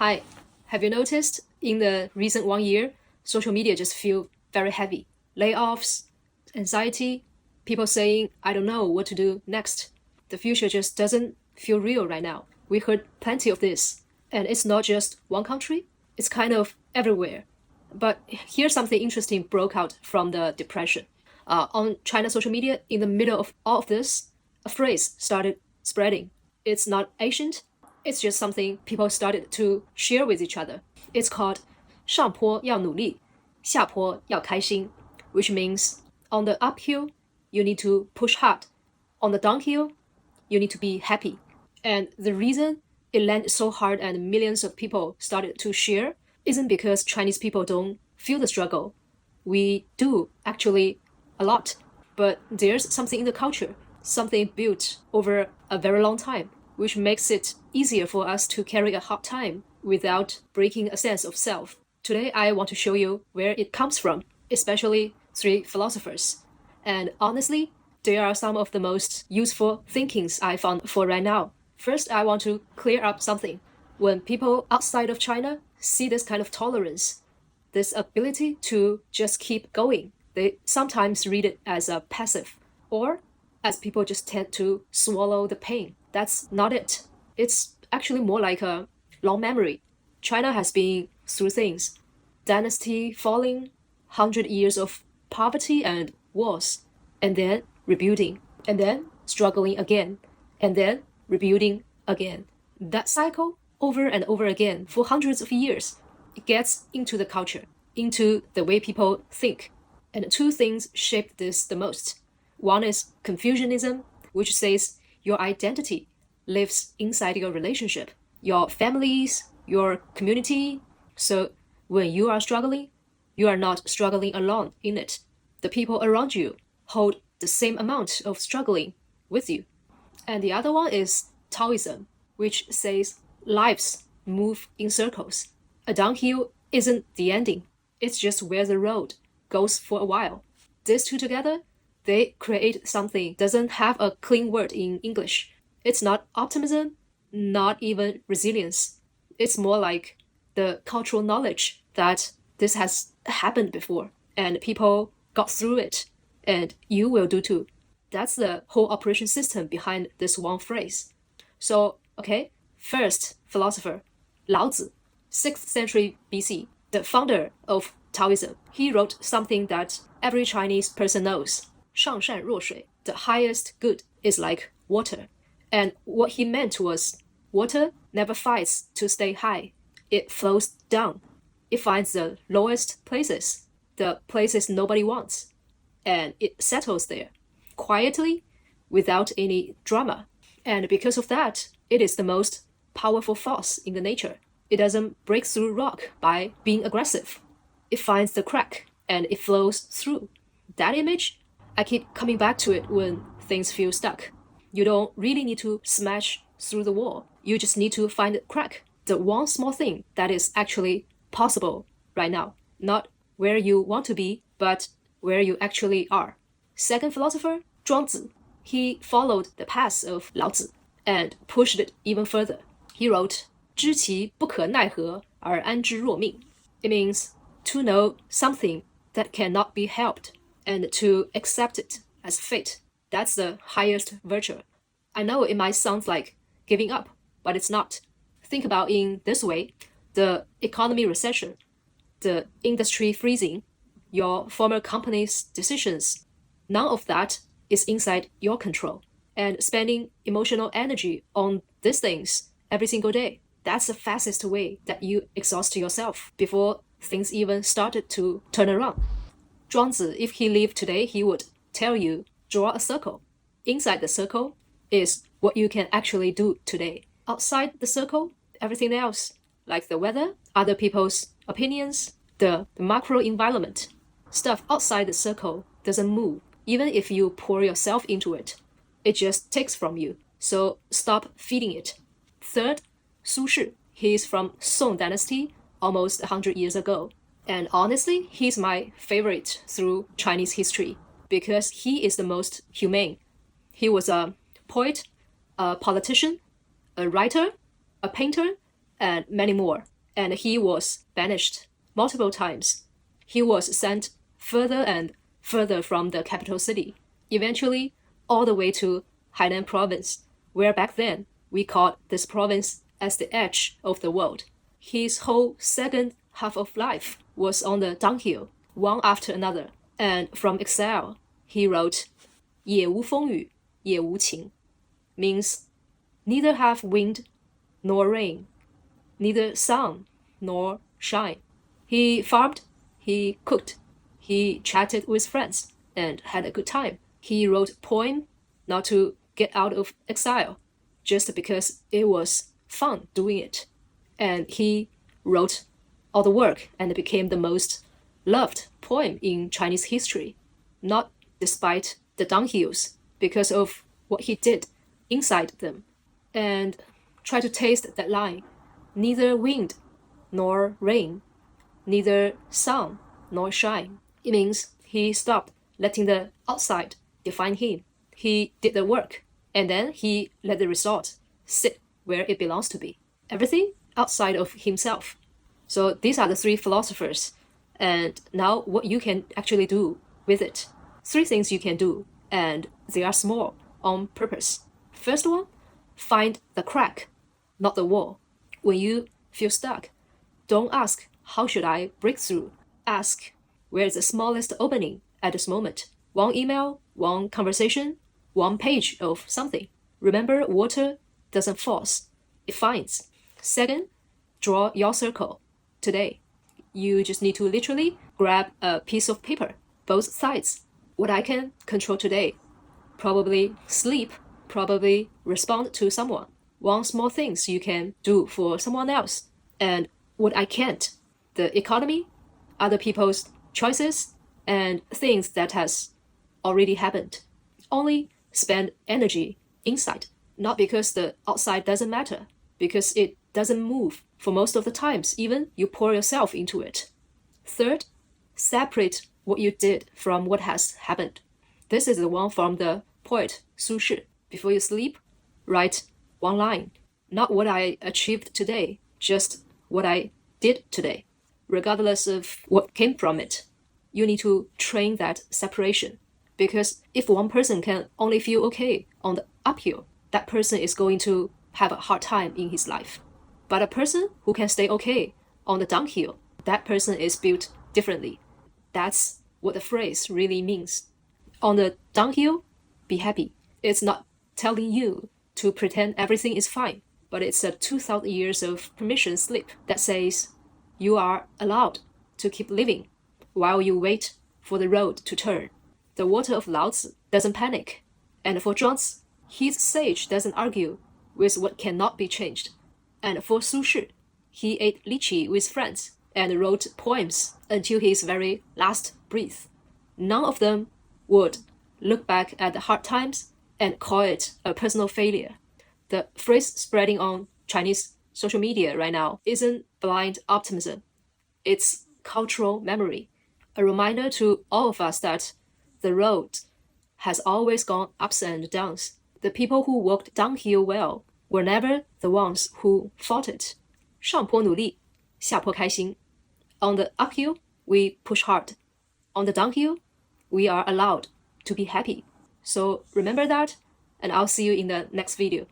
Hi, have you noticed in the recent 1 year, social media just feel very heavy? Layoffs, anxiety, people saying, I don't know what to do next. The future just doesn't feel real right now. We heard plenty of this. And it's not just one country, it's kind of everywhere. But here's something interesting broke out from the depression. On China social media, in the middle of all of this, a phrase started spreading. It's not ancient, it's just something people started to share with each other. It's called 上坡要努力，下坡要开心, which means on the uphill, you need to push hard. On the downhill, you need to be happy. And the reason it landed so hard and millions of people started to share isn't because Chinese people don't feel the struggle. We do, actually, a lot. But there's something in the culture, something built over a very long time, which makes it easier for us to carry a hard time without breaking a sense of self. Today, I want to show you where it comes from, especially 3 philosophers. And honestly, they are some of the most useful thinkings I found for right now. First, I want to clear up something. When people outside of China see this kind of tolerance, this ability to just keep going, they sometimes read it as a passive, or as people just tend to swallow the pain. That's not it. It's actually more like a long memory. China has been through things. Dynasty falling, 100 years of poverty and wars, and then rebuilding, and then struggling again, and then rebuilding again. That cycle, over and over again for hundreds of years, it gets into the culture, into the way people think. And 2 things shape this the most. One is Confucianism, which says your identity lives inside your relationship, your families, your community. So when you are struggling, you are not struggling alone in it. The people around you hold the same amount of struggling with you. And the other one is Taoism, which says lives move in circles. A downhill isn't the ending. It's just where the road goes for a while. These 2 together, they create something doesn't have a clean word in English. It's not optimism, not even resilience. It's more like the cultural knowledge that this has happened before and people got through it, and you will do too. That's the whole operation system behind this one phrase. So, okay, first philosopher, Laozi, 6th century BC, the founder of Taoism. He wrote something that every Chinese person knows. 上善若水, the highest good is like water. And what he meant was, water never fights to stay high. It flows down. It finds the lowest places, the places nobody wants, and it settles there, quietly, without any drama. And because of that, it is the most powerful force in the nature. It doesn't break through rock by being aggressive. It finds the crack, and it flows through. That image, I keep coming back to it when things feel stuck. You don't really need to smash through the wall. You just need to find the crack, the one small thing that is actually possible right now. Not where you want to be, but where you actually are. Second philosopher, Zhuangzi. He followed the path of Laozi and pushed it even further. He wrote, 知其不可奈何而安之若命. It means to know something that cannot be helped and to accept it as fate. That's the highest virtue. I know it might sound like giving up, but it's not. Think about in this way, the economy recession, the industry freezing, your former company's decisions, none of that is inside your control. And spending emotional energy on these things every single day, that's the fastest way that you exhaust yourself before things even started to turn around. Zhuangzi, if he lived today, he would tell you, draw a circle. Inside the circle is what you can actually do today. Outside the circle, everything else, like the weather, other people's opinions, the macro environment, stuff outside the circle doesn't move. Even if you pour yourself into it, it just takes from you. So stop feeding it. Third, Su Shi. He is from Song Dynasty, almost 100 years ago. And honestly, he's my favorite through Chinese history because he is the most humane. He was a poet, a politician, a writer, a painter, and many more. And he was banished multiple times. He was sent further and further from the capital city, eventually all the way to Hainan province, where back then we called this province as the edge of the world. His whole second half of life was on the dunghill, one after another. And from exile, he wrote, 也无风雨,也无晴, means neither have wind nor rain, neither sun nor shine. He farmed, he cooked, he chatted with friends, and had a good time. He wrote poem not to get out of exile, just because it was fun doing it. And he wrote all the work and became the most loved poem in Chinese history, not despite the dunghills, because of what he did inside them. And try to taste that line, neither wind nor rain, neither sun nor shine. It means he stopped letting the outside define him. He did the work, and then he let the result sit where it belongs to be. Everything outside of himself. So these are the three philosophers. And now what you can actually do with it. 3 things you can do, and they are small on purpose. First one, find the crack, not the wall. When you feel stuck, don't ask, how should I break through? Ask, where is the smallest opening at this moment? One email, one conversation, one page of something. Remember, water doesn't force, it finds. Second, draw your circle today. You just need to literally grab a piece of paper, both sides. What I can control today, probably sleep, probably respond to someone. One small things you can do for someone else. And what I can't, the economy, other people's choices, and things that has already happened. Only spend energy inside, not because the outside doesn't matter, because it doesn't move for most of the times, even you pour yourself into it. Third, separate what you did from what has happened. This is the one from the poet Su Shi. Before you sleep, write one line. Not what I achieved today, just what I did today. Regardless of what came from it, you need to train that separation. Because if one person can only feel okay on the uphill, that person is going to have a hard time in his life. But a person who can stay okay on the downhill, that person is built differently. That's what the phrase really means. On the downhill, be happy. It's not telling you to pretend everything is fine, but it's a 2,000 years of permission slip that says you are allowed to keep living while you wait for the road to turn. The water of Laozi doesn't panic, and for Zhuangzi, his sage doesn't argue with what cannot be changed. And for Su Shi, he ate lychee with friends and wrote poems until his very last breath. None of them would look back at the hard times and call it a personal failure. The phrase spreading on Chinese social media right now isn't blind optimism. It's cultural memory, a reminder to all of us that the road has always gone ups and downs. The people who walked downhill well were never the ones who fought it. 上坡努力，下坡开心. On the uphill, we push hard. On the downhill, we are allowed to be happy. So remember that, and I'll see you in the next video.